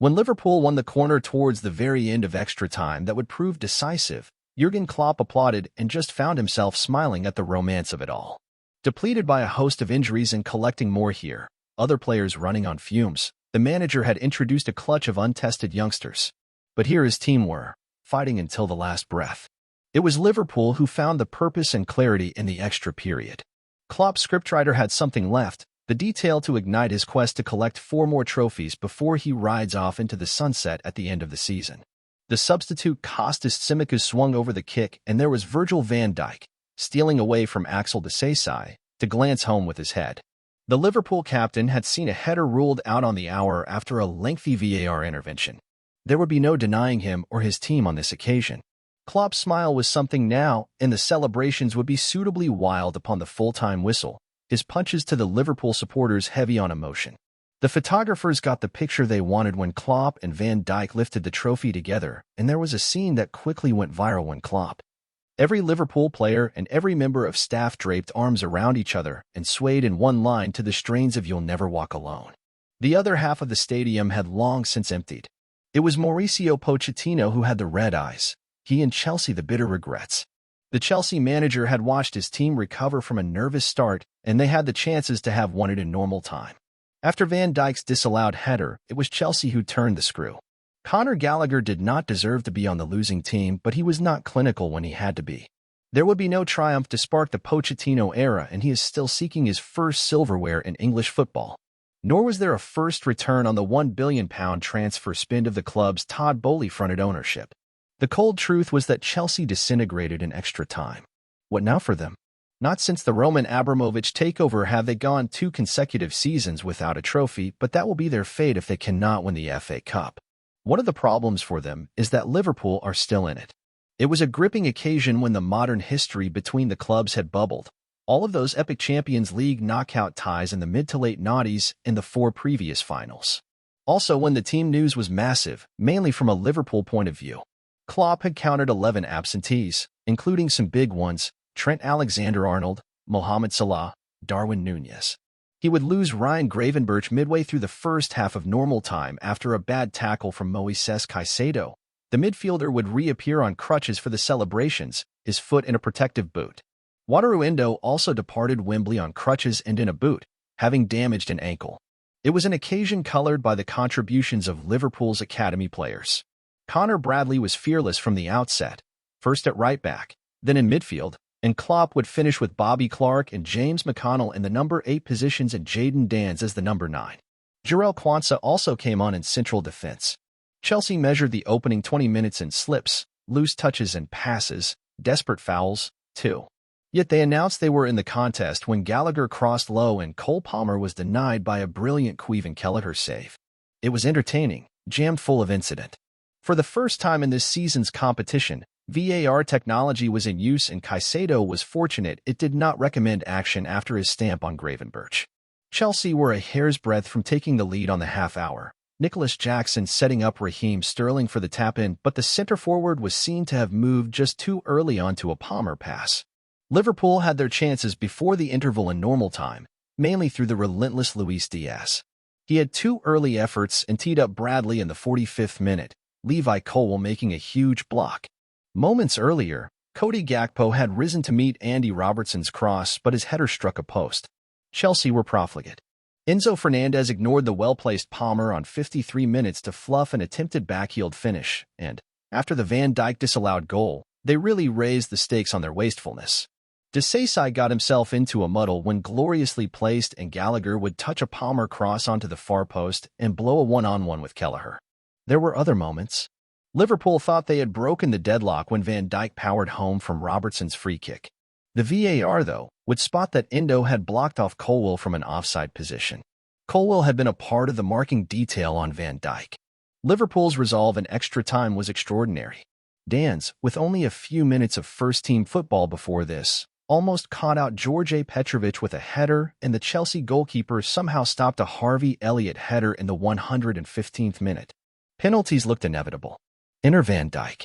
When Liverpool won the corner towards the very end of extra time that would prove decisive, Jurgen Klopp applauded and just found himself smiling at the romance of it all. Depleted by a host of injuries and collecting more here, other players running on fumes, the manager had introduced a clutch of untested youngsters. But here his team were, fighting until the last breath. It was Liverpool who found the purpose and clarity in the extra period. Klopp's scriptwriter had something left, the detail to ignite his quest to collect 4 more trophies before he rides off into the sunset at the end of the season. The substitute Kostas Tsimikas swung over the kick, and there was Virgil van Dijk, stealing away from Axel Disasi, to glance home with his head. The Liverpool captain had seen a header ruled out on the hour after a lengthy VAR intervention. There would be no denying him or his team on this occasion. Klopp's smile was something now, and the celebrations would be suitably wild upon the full-time whistle, his punches to the Liverpool supporters heavy on emotion. The photographers got the picture they wanted when Klopp and Van Dijk lifted the trophy together, and there was a scene that quickly went viral when Klopp. Every Liverpool player and every member of staff draped arms around each other and swayed in one line to the strains of You'll Never Walk Alone. The other half of the stadium had long since emptied. It was Mauricio Pochettino who had the red eyes, he and Chelsea the bitter regrets. The Chelsea manager had watched his team recover from a nervous start, and they had the chances to have won it in normal time. After Van Dijk's disallowed header, it was Chelsea who turned the screw. Conor Gallagher did not deserve to be on the losing team, but he was not clinical when he had to be. There would be no triumph to spark the Pochettino era, and he is still seeking his first silverware in English football. Nor was there a first return on the £1 billion transfer spend of the club's Todd Bowley-fronted ownership. The cold truth was that Chelsea disintegrated in extra time. What now for them? Not since the Roman Abramovich takeover have they gone 2 consecutive seasons without a trophy, but that will be their fate if they cannot win the FA Cup. One of the problems for them is that Liverpool are still in it. It was a gripping occasion when the modern history between the clubs had bubbled. All of those epic Champions League knockout ties in the mid to late noughties in the 4 previous finals. Also when the team news was massive, mainly from a Liverpool point of view. Klopp had counted 11 absentees, including some big ones, Trent Alexander-Arnold, Mohamed Salah, Darwin Núñez. He would lose Ryan Gravenberch midway through the first half of normal time after a bad tackle from Moises Caicedo. The midfielder would reappear on crutches for the celebrations, his foot in a protective boot. Wataru Endo also departed Wembley on crutches and in a boot, having damaged an ankle. It was an occasion colored by the contributions of Liverpool's academy players. Connor Bradley was fearless from the outset, first at right back, then in midfield, and Klopp would finish with Bobby Clark and James McConnell in the number 8 positions and Jayden Danns as the number 9. Jarell Quansah also came on in central defense. Chelsea measured the opening 20 minutes in slips, loose touches and passes, desperate fouls, too. Yet they announced they were in the contest when Gallagher crossed low and Cole Palmer was denied by a brilliant Caoimhin Kelleher save. It was entertaining, jammed full of incident. For the first time in this season's competition, VAR technology was in use and Caicedo was fortunate it did not recommend action after his stamp on Gravenberch. Chelsea were a hair's breadth from taking the lead on the half-hour. Nicholas Jackson setting up Raheem Sterling for the tap-in, but the centre-forward was seen to have moved just too early onto a Palmer pass. Liverpool had their chances before the interval in normal time, mainly through the relentless Luis Diaz. He had 2 early efforts and teed up Bradley in the 45th minute, Levi Colwill making a huge block. Moments earlier, Cody Gakpo had risen to meet Andy Robertson's cross, but his header struck a post. Chelsea were profligate. Enzo Fernandez ignored the well-placed Palmer on 53 minutes to fluff an attempted backheeled finish, and, after the Van Dijk disallowed goal, they really raised the stakes on their wastefulness. Disasi got himself into a muddle when gloriously placed and Gallagher would touch a Palmer cross onto the far post and blow a one-on-one with Kelleher. There were other moments. Liverpool thought they had broken the deadlock when Van Dijk powered home from Robertson's free kick. The VAR, though, would spot that Endo had blocked off Colwill from an offside position. Colwill had been a part of the marking detail on Van Dijk. Liverpool's resolve in extra time was extraordinary. Danns, with only a few minutes of first-team football before this, almost caught out George Petrovic with a header, and the Chelsea goalkeeper somehow stopped a Harvey Elliott header in the 115th minute. Penalties looked inevitable. Enter Van Dijk.